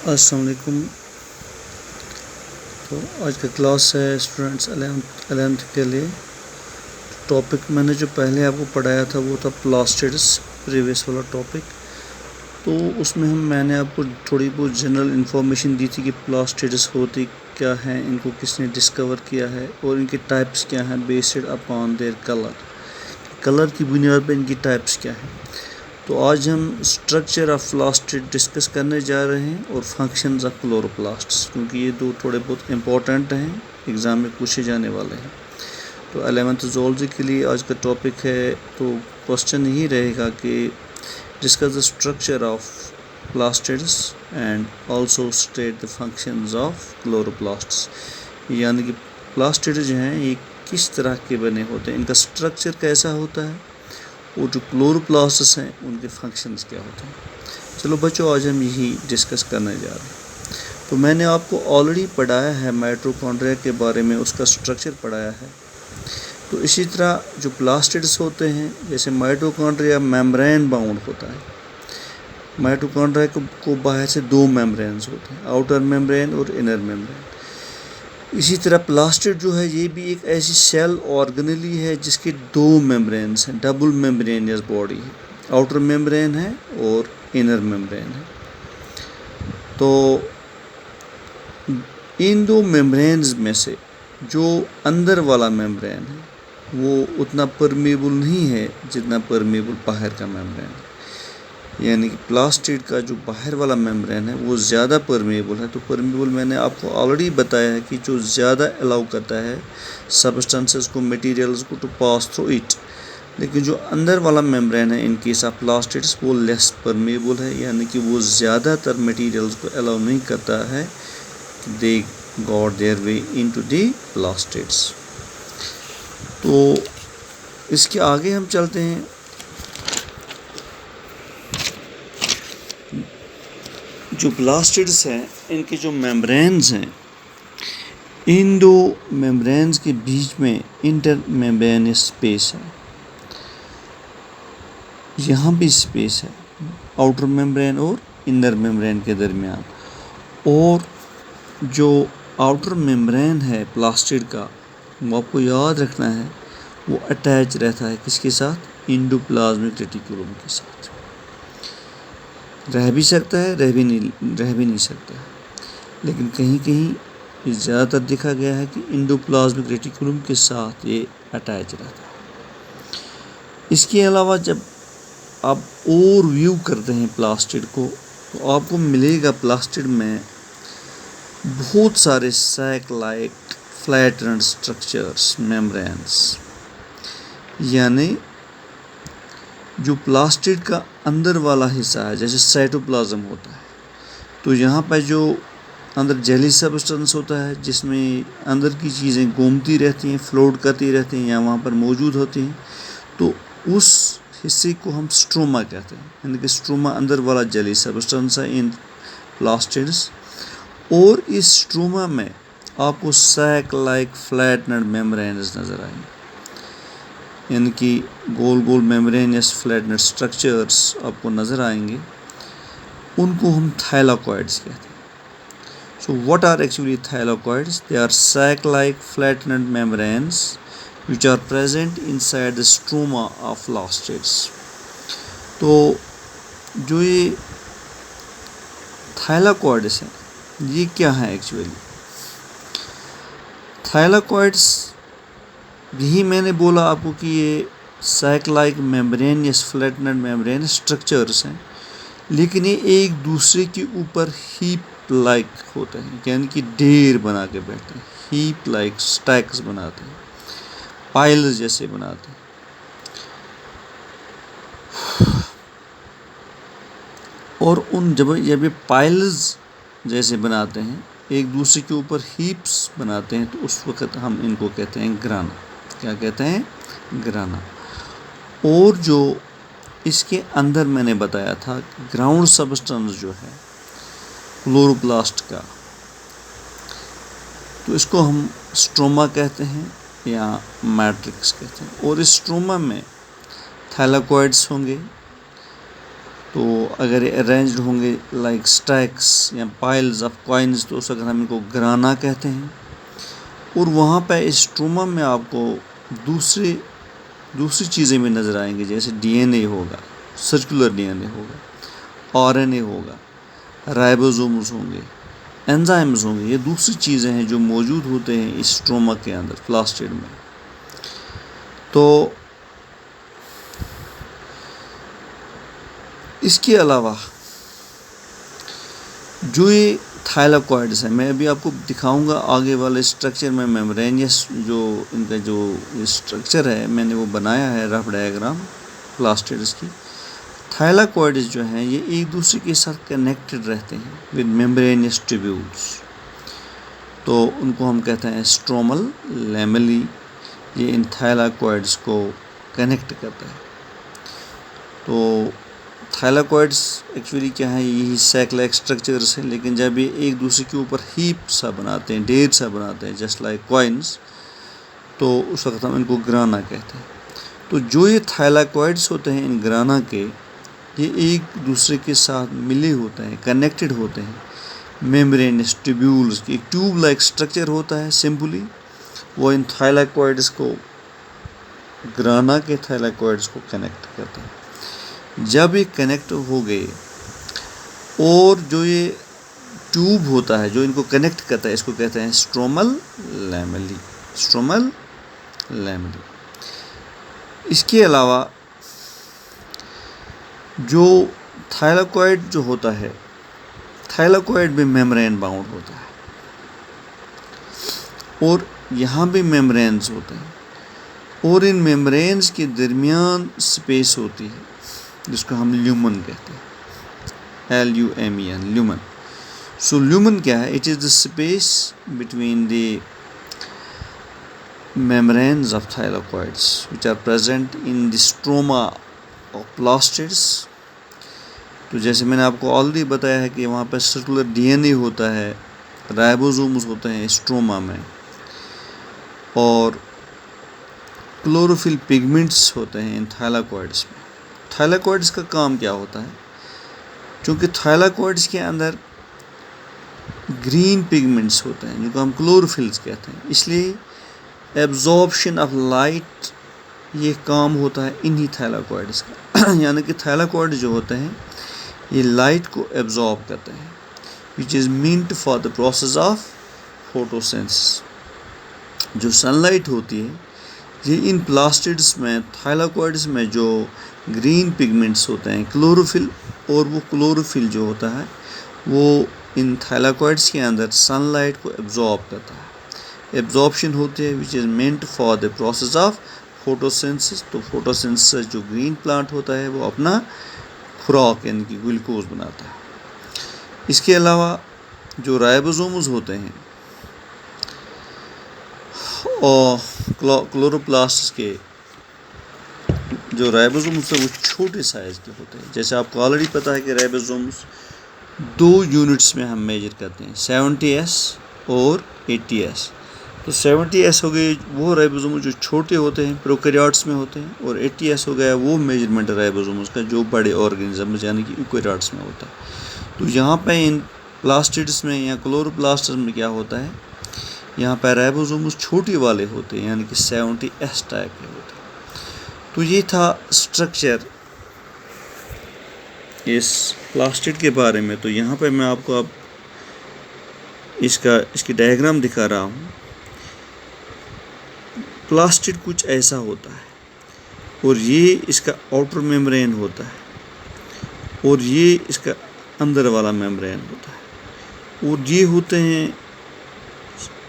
السلام علیکم. تو آج کا کلاس ہے اسٹوڈنٹس 11th کے لیے. ٹاپک میں نے جو پہلے آپ کو پڑھایا تھا وہ تھا پلاسٹڈس، پریویس والا ٹاپک. تو اس میں میں نے آپ کو تھوڑی بہت جنرل انفارمیشن دی تھی کہ پلاسٹڈس ہوتی کیا ہیں، ان کو کس نے ڈسکور کیا ہے اور ان کے ٹائپس کیا ہیں بیسڈ اپان دیئر کلر کی بنیاد پہ ان کی ٹائپس کیا ہیں. تو آج ہم اسٹرکچر آف پلاسٹڈ ڈسکس کرنے جا رہے ہیں اور فنکشنز آف کلوروپلاسٹس، کیونکہ یہ دو تھوڑے بہت امپورٹنٹ ہیں، ایگزام میں پوچھے جانے والے ہیں. تو 11th زولوجی کے لیے آج کا ٹاپک ہے. تو کوشچن یہی رہے گا کہ discuss the structure of plastids and also state the functions of chloroplasts, یعنی کہ پلاسٹڈ جو ہیں یہ کس طرح کے بنے ہوتے ہیں، ان کا اسٹرکچر کیسا ہوتا ہے اور جو کلوروپلاسٹس ہیں ان کے فنکشنز کیا ہوتے ہیں. چلو بچوں، آج ہم یہی ڈسکس کرنے جا رہے ہیں. تو میں نے آپ کو آلریڈی پڑھایا ہے مائٹوکونڈریا کے بارے میں، اس کا اسٹرکچر پڑھایا ہے. تو اسی طرح جو پلاسٹڈس ہوتے ہیں، جیسے مائٹوکونڈریا میمبرین باؤنڈ ہوتا ہے. مائٹوکونڈریا کو باہر سے دو میمبرینز ہوتے ہیں، آؤٹر میمبرین اور انر میمبرین. اسی طرح پلاسٹڈ جو ہے یہ بھی ایک ایسی سیل آرگنلی ہے جس کے دو میمبرینز ہیں، ڈبل میمبرینس باڈی ہے، آؤٹر میمبرین ہے اور انر میمبرین ہے. تو ان دو میمبرینز میں سے جو اندر والا میمبرین ہے وہ اتنا پرمیبل نہیں ہے جتنا پرمیبل باہر کا میمبرین ہے. یعنی کہ پلاسٹڈ کا جو باہر والا میمبرین ہے وہ زیادہ پرمیبل ہے. تو پرمیبل میں نے آپ کو آلریڈی بتایا ہے کہ جو زیادہ الاؤ کرتا ہے سبسٹنسز کو، مٹیریلز کو ٹو پاس تھرو اٹ. لیکن جو اندر والا میمبرین ہے ان کیس آف پلاسٹڈس وہ لیس پرمیبل ہے، یعنی کہ وہ زیادہ تر مٹیریلز کو الاؤ نہیں کرتا ہے they got their way into the plastids. تو اس کے آگے ہم چلتے ہیں. جو پلاسٹڈس ہیں ان کے جو میمبرینز ہیں، ان دو میمبرینز کے بیچ میں انٹر میمبرینس اسپیس ہے، یہاں بھی اسپیس ہے آؤٹر میمبرین اور انر میمبرین کے درمیان. اور جو آؤٹر میمبرین ہے پلاسٹڈ کا، وہ آپ کو یاد رکھنا ہے وہ اٹیچ رہتا ہے کس کے ساتھ؟ انڈوپلازمک ریٹیکولم کے ساتھ. رہ بھی سکتا ہے، رہ بھی نہیں سکتا ہے، لیکن کہیں کہیں یہ زیادہ تر دیکھا گیا ہے کہ انڈوپلازمک ریٹیکولم کے ساتھ یہ اٹیچ رہتا ہے. اس کے علاوہ جب آپ اور ویو کرتے ہیں پلاسٹڈ کو تو آپ کو ملے گا پلاسٹڈ میں بہت سارے سیک لائک فلیٹنڈ اسٹرکچرس، میمبرینس. یعنی جو پلاسٹڈ کا اندر والا حصہ ہے، جیسے سائٹوپلازم ہوتا ہے، تو یہاں پہ جو اندر جیلی سبسٹنس ہوتا ہے جس میں اندر کی چیزیں گھومتی رہتی ہیں، فلوٹ کرتی رہتی ہیں یا وہاں پر موجود ہوتی ہیں، تو اس حصے کو ہم اسٹروما کہتے ہیں. یعنی کہ اسٹروما اندر والا جیلی سبسٹنس ہے ان پلاسٹڈس. اور اس اسٹروما میں آپ کو سیک لائک فلیٹنڈ میمبرینز نظر آئیں گے، یعنی کہ گول گول میمبرینس فلیٹنڈ اسٹرکچرس آپ کو نظر آئیں گے. ان کو ہم تھائلاکوئڈس کہتے ہیں. So what are actually thylakoids? They are sac-like flattened membranes which are present inside the stroma of plastids. تو جو یہ تھائلاکوئڈس ہیں یہ کیا ہیں ایکچولی؟ تھائلاکوئڈس یہی میں نے بولا آپ کو کہ یہ sac like membranes flattened membrane structures ہیں، لیکن یہ ایک دوسرے کے اوپر ہیپ لائک ہوتے ہیں، یعنی کہ ڈھیر بنا کے بیٹھتے ہیں، ہیپ لائک سٹیکس بناتے ہیں، پائلز جیسے بناتے ہیں. اور ان جب یہ پائلز جیسے بناتے ہیں، ایک دوسرے کے اوپر ہیپس بناتے ہیں، تو اس وقت ہم ان کو کہتے ہیں گرانا. کیا کہتے ہیں؟ گرانا. اور جو اس کے اندر میں نے بتایا تھا گراؤنڈ سبسٹنس جو ہے کلوروپلاسٹ کا، تو اس کو ہم اسٹروما کہتے ہیں یا میٹرکس کہتے ہیں. اور اس اسٹروما میں تھائلاکوئڈس ہوں گے تو اگر یہ ارینجڈ ہوں گے لائک اسٹیکس یا پائلز آف کوائنز تو اس وقت ہم ان کو گرانا کہتے ہیں. اور وہاں پہ اس اسٹروما میں آپ کو دوسری چیزیں بھی نظر آئیں گی، جیسے ڈی این اے ہوگا، سرکولر ڈی این اے ہوگا، آر این اے ہوگا، رائبوزومز ہوں گے، انزائمز ہوں گے. یہ دوسری چیزیں ہیں جو موجود ہوتے ہیں اس اسٹروما کے اندر، پلاسٹیڈ میں. تو اس کے علاوہ جو یہ تھائلاکوائڈس ہیں، میں ابھی آپ کو دکھاؤں گا آگے والے اسٹرکچر میں میمبرینیس جو ان کا جو اسٹرکچر ہے میں نے وہ بنایا ہے رف ڈائیگرام پلاسٹیڈس کی. تھائلاکوائڈس جو ہیں یہ ایک دوسرے کے ساتھ کنیکٹڈ رہتے ہیں ود میمبرینیس ٹیبیولز، تو ان کو ہم کہتے ہیں اسٹرومل لیملی. یہ ان تھائلاکوائڈس کو کنیکٹ کرتا ہے. تو تھائلاکوائڈس ایکچولی کیا ہے، یہی سیک لائک اسٹرکچرس ہیں، لیکن جب یہ ایک دوسرے کے اوپر ہیپ سا بناتے ہیں، ڈھیر سا بناتے ہیں جسٹ لائک کوائنس، تو اس وقت ہم ان کو گرانا کہتے ہیں. تو جو یہ تھائلاکوائڈس ہوتے ہیں ان گرانا کے، یہ ایک دوسرے کے ساتھ ملے ہوتے ہیں، کنیکٹڈ ہوتے ہیں میمبرینس ٹیبیولز کی. ایک ٹیوب لائک اسٹرکچر ہوتا ہے سمپلی، وہ ان تھائلاکوائڈس کو گرانا کے تھائلاکوائڈس کو کنیکٹ کرتا ہے. جب یہ کنیکٹ ہو گئے اور جو یہ ٹیوب ہوتا ہے جو ان کو کنیکٹ کرتا ہے، اس کو کہتے ہیں اسٹرومل لیملی. اسٹرومل لیملی. اس کے علاوہ جو تھائلاکوائڈ جو ہوتا ہے، تھائلاکوائڈ بھی میمبرین باؤنڈ ہوتا ہے، اور یہاں بھی میمبرینز ہوتے ہیں، اور ان میمبرینز کے درمیان سپیس ہوتی ہے جس کو ہم لیومن کہتے ہیں، LUMEN لیومن. سو لیومن کیا ہے؟ It is the space between the membranes of thylakoids which are present in the stroma of plastids. تو جیسے میں نے آپ کو آلریڈی بتایا ہے کہ وہاں پہ سرکولر ڈی این اے ہوتا ہے، رائبوزومز ہوتے ہیں اسٹروما میں، اور کلوروفل پگمنٹس ہوتے ہیں ان تھائلاکوائڈس میں. تھائلاکوائڈس کا کام کیا ہوتا ہے؟ چونکہ تھائلاکوائڈس کے اندر گرین پگمنٹس ہوتے ہیں جو کہ ہم کلوروفلز کہتے ہیں، اس لیے ایبزارپشن آف لائٹ یہ کام ہوتا ہے انہی تھائلاکوائڈس کا. یعنی کہ تھائلاکوائڈ جو ہوتے ہیں یہ لائٹ کو ایبزارب کرتے ہیں، which is meant for the process of photosynthesis. جو سن لائٹ ہوتی ہے یہ ان پلاسٹڈس میں، تھائلاکوائڈس میں جو گرین پگمنٹس ہوتے ہیں کلوروفل، اور وہ کلوروفل جو ہوتا ہے وہ ان تھائلاکوائڈس کے اندر سن لائٹ کو ایبزارب کرتا ہے. ایبزارپشن ہوتی ہے which is meant for the process of photosynthesis. تو photosynthesis جو گرین پلانٹ ہوتا ہے وہ اپنا خوراک یعنی کہ گلوکوز بناتا ہے. اس کے علاوہ جو رائبوزومز ہوتے ہیں اور کلوروپلاسٹ کے جو رائبوزومز ہیں وہ چھوٹے سائز کے ہوتے ہیں. جیسے آپ کو آلریڈی پتہ ہے کہ رائبوزومز 2 یونٹس میں ہم میجر کرتے ہیں، 70S اور 80S. تو 70S ہو گئے وہ رائبوزومز جو چھوٹے ہوتے ہیں پروکیریوٹس میں ہوتے ہیں، اور 80S ہو گیا وہ میجرمنٹ رائبوزومز کا جو بڑے آرگنزمز یعنی کہ ایوکیریوٹس میں ہوتا ہے. تو یہاں پہ ان پلاسٹڈس میں یا کلوروپلاسٹس میں کیا ہوتا ہے، یہاں پہ رائبوزومز چھوٹے والے ہوتے ہیں یعنی کہ 70S ٹائپ کے ہوتے ہیں. تو یہ تھا اسٹرکچر اس پلاسٹڈ کے بارے میں. تو یہاں پہ میں آپ کو اب اس کی ڈائیگرام دکھا رہا ہوں. پلاسٹڈ کچھ ایسا ہوتا ہے، اور یہ اس کا آؤٹر میمبرین ہوتا ہے، اور یہ اس کا اندر والا میمبرین ہوتا ہے، اور یہ ہوتے ہیں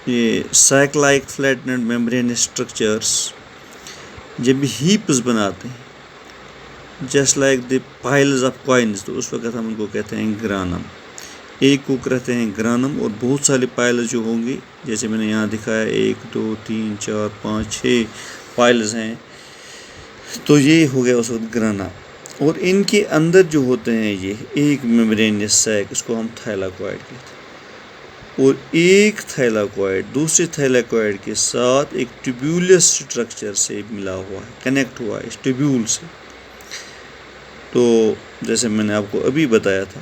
یہ سیک لائک فلیٹنڈ میمبرین اسٹرکچرس. جب ہیپس بناتے ہیں just like the piles of coins, تو اس وقت ہم ان کو کہتے ہیں گرانم. ایک کو کہتے ہیں گرانم، اور بہت سارے پائلز جو ہوں گی جیسے میں نے یہاں دکھایا 1 2 3 4 5 6 پائلز ہیں، تو یہ ہو گیا اس وقت گرانا. اور ان کے اندر جو ہوتے ہیں یہ ایک میمبرینس سیک، اس کو ہم تھائلاکوائڈ کہتے ہیں، اور ایک تھائلاکوائڈ دوسرے تھائلاکوائڈ کے ساتھ ایک ٹیبیولس اسٹرکچر سے ملا ہوا ہے، کنیکٹ ہوا ہے اس ٹیبیول سے. تو جیسے میں نے آپ کو ابھی بتایا تھا،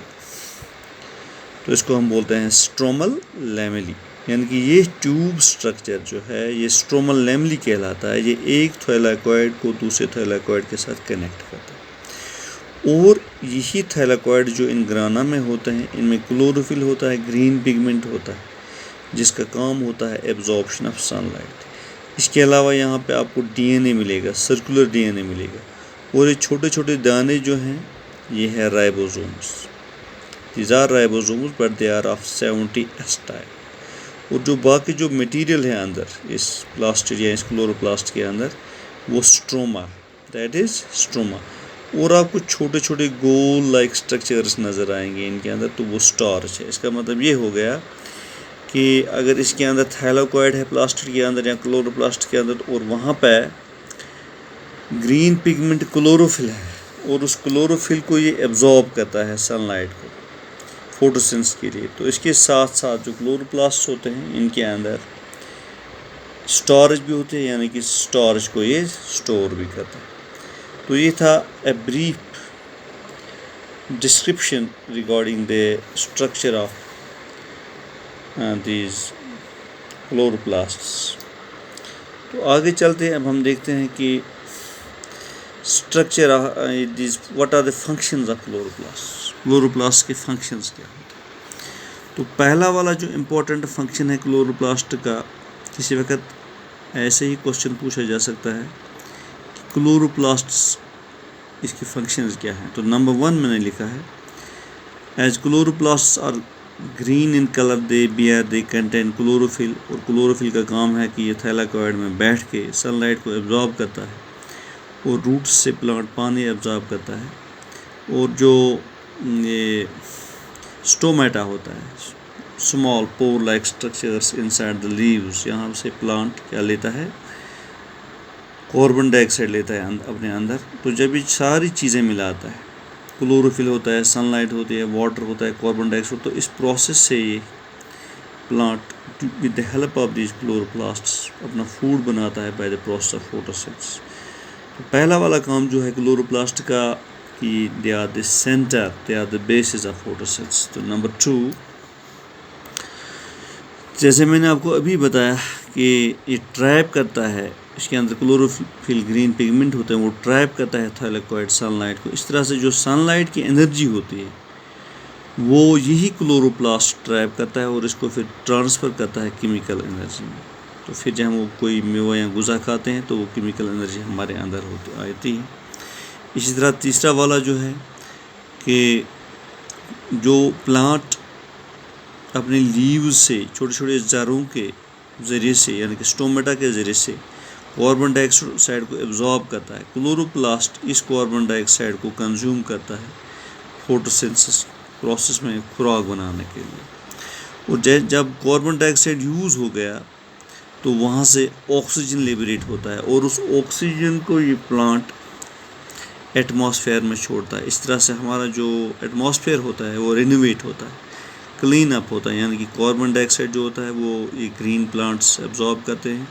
تو اس کو ہم بولتے ہیں اسٹرومل لیملی، یعنی کہ یہ ٹیوب سٹرکچر جو ہے یہ اسٹرومل لیملی کہلاتا ہے. یہ ایک تھیلاکوئڈ کو دوسرے تھیلاکوئڈ کے ساتھ کنیکٹ کرتا ہے، اور یہی تھیلاکوئڈ جو ان گرانا میں ہوتے ہیں ان میں کلوروفل ہوتا ہے، گرین پگمنٹ ہوتا ہے جس کا کام ہوتا ہے ایبزارپشن آف سن لائٹ. اس کے علاوہ یہاں پہ آپ کو ڈی این اے ملے گا، سرکولر ڈی این اے ملے گا، اور یہ چھوٹے چھوٹے دانے جو ہیں یہ ہے ribosomes. These are ribosomes but they are of 70 S type. اور جو باقی جو مٹیریل ہے اندر اس پلاسٹر یا اس کلوروپلاسٹ کے اندر وہ اسٹروما، دیٹ از اسٹروما. اور آپ کو چھوٹے چھوٹے گول لائک اسٹرکچرس نظر آئیں گے ان کے اندر، تو وہ اسٹارچ ہے. اس کا مطلب یہ ہو گیا کہ اگر اس کے اندر تھیلاکوئڈ ہے پلاسٹر کے اندر یا کلوروپلاسٹ کے اندر، اور وہاں پہ گرین پگمنٹ کلوروفل ہے، اور اس کلوروفل کو یہ ایبزارب کرتا ہے سن لائٹ کو فوٹوسنس کے لیے، تو اس کے ساتھ ساتھ جو کلوروپلاسٹ ہوتے ہیں ان کے اندر اسٹورج بھی ہوتے ہیں، یعنی کہ اسٹورج کو یہ اسٹور بھی کرتا ہے. تو یہ تھا a brief description regarding the structure of these chloroplasts. تو آگے چلتے ہیں، اب ہم دیکھتے ہیں کہ structure these what are the functions of chloroplast. Chloroplast کے فنکشنز کیا ہوتے ہیں؟ تو پہلا والا جو امپورٹنٹ فنکشن ہے کلوروپلاسٹ کا، کسی وقت ایسے ہی کوشچن پوچھا جا سکتا ہے کہ کلوروپلاسٹس اس کی فنکشنز کیا ہیں. تو نمبر 1 میں نے لکھا ہے as chloroplasts are green in colour they bear they contain chlorophyll. اور کلوروفل کا کام ہے کہ یہ تھیلاکوئڈ میں بیٹھ کے سن لائٹ کو ایبزارب کرتا ہے، اور روٹس سے پلانٹ پانی ایبزارب کرتا ہے. اور جو یہ اسٹومیٹا ہوتا ہے، small pore like structures inside the leaves, یہاں سے پلانٹ کیا لیتا ہے؟ کاربن ڈائی آکسائڈ لیتا ہے اپنے اندر. تو جب یہ ساری چیزیں ملاتا ہے، کلوروفل ہوتا ہے، سن لائٹ ہوتی ہے، واٹر ہوتا ہے، کاربن ڈائی آکسائڈ، تو اس پروسیس سے یہ plant with the help of these chloroplasts اپنا فوڈ بناتا ہے by the process of photosynthesis. تو پہلا والا کام جو ہے کلوروپلاسٹ کا کہ they are the centre, they are the bases of photosynthesis. تو نمبر 2، جیسے میں نے آپ کو ابھی بتایا کہ یہ ٹریپ کرتا ہے، اس کے اندر کلوروفل گرین پگمنٹ ہوتے ہیں، وہ ٹریپ کرتا ہے تھیلاکوئڈ سن لائٹ کو. اس طرح سے جو سن لائٹ کی انرجی ہوتی ہے وہ یہی کلوروپلاسٹ ٹریپ کرتا ہے، اور اس کو پھر ٹرانسفر کرتا ہے کیمیکل انرجی میں. تو پھر جب ہم وہ کوئی میوہ یا غذا کھاتے ہیں تو وہ کیمیکل انرجی ہمارے اندر آتی ہے. اسی طرح تیسرا والا جو ہے کہ جو پلانٹ اپنے لیوز سے چھوٹے چھوٹے زروں کے ذریعے سے، یعنی کہ اسٹومیٹا کے ذریعے سے کاربن ڈائی آکسائڈ کو ایبزارب کرتا ہے، کلوروپلاسٹ اس کاربن ڈائی آکسائڈ کو کنزیوم کرتا ہے فوٹوسنتھسس پروسیس میں خوراک بنانے کے لیے. اور جب کاربن ڈائی آکسائڈ یوز ہو گیا تو وہاں سے آکسیجن لیبریٹ ہوتا ہے، اور اس آکسیجن کو یہ پلانٹ ایٹماسفیئر میں چھوڑتا ہے. اس طرح سے ہمارا جو ایٹماسفیئر ہوتا ہے وہ رینوویٹ ہوتا ہے، کلین اپ ہوتا ہے، یعنی کہ کاربن ڈائی آکسائڈ جو ہوتا ہے وہ یہ گرین پلانٹس ایبزارب کرتے ہیں،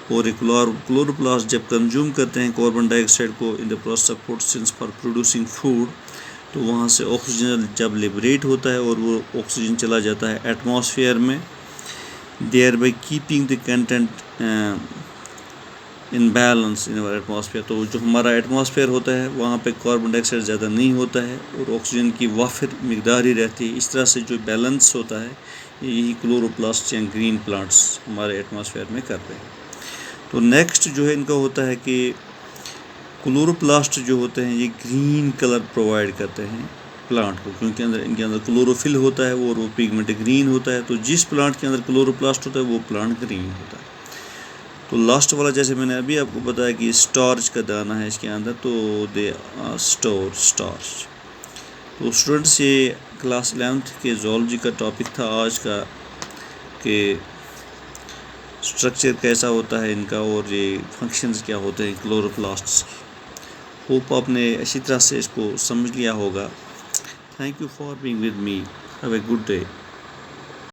اور یہ کلوروپلاسٹ جب کنزیوم کرتے ہیں کاربن ڈائی آکسائڈ کو in the process of photosynthesis for producing food, تو وہاں سے آکسیجن جب لیبریٹ ہوتا ہے اور وہ آکسیجن چلا جاتا ہے ایٹماسفیئر میں، there by keeping the content in balance in atmosphere. تو جو ہمارا ایٹماسفیئر ہوتا ہے وہاں پہ کاربن ڈائی آکسائڈ زیادہ نہیں ہوتا ہے اور آکسیجن کی وافر مقدار ہی رہتی ہے. اس طرح سے جو بیلنس ہوتا ہے یہی کلوروپلاسٹ یا گرین پلانٹس ہمارے ایٹماسفیئر میں کرتے ہیں. تو نیکسٹ جو ہے ان کا ہوتا ہے کہ کلوروپلاسٹ جو ہوتے ہیں یہ گرین کلر پرووائڈ کرتے ہیں پلانٹ کو، کیونکہ ان کے اندر کلوروفل ہوتا ہے اور وہ پگمنٹ گرین ہوتا ہے. تو جس پلانٹ کے اندر کلوروپلاسٹ ہوتا ہے وہ پلانٹ گرین ہوتا ہے. تو لاسٹ والا جیسے میں نے ابھی آپ کو بتایا کہ اسٹارچ کا دانہ ہے اس کے اندر، تو دے اسٹور اسٹارچ. تو اسٹوڈنٹس یہ کلاس 11th کے زولوجی کا ٹاپک تھا آج کا کہ اسٹرکچر کیسا ہوتا ہے ان کا اور یہ فنکشنز کیا ہوتے ہیں کلوروپلاسٹس کی. ہوپ آپ نے اچھی طرح سے اس کو سمجھ لیا ہوگا. Thank you for being with me. Have a good day.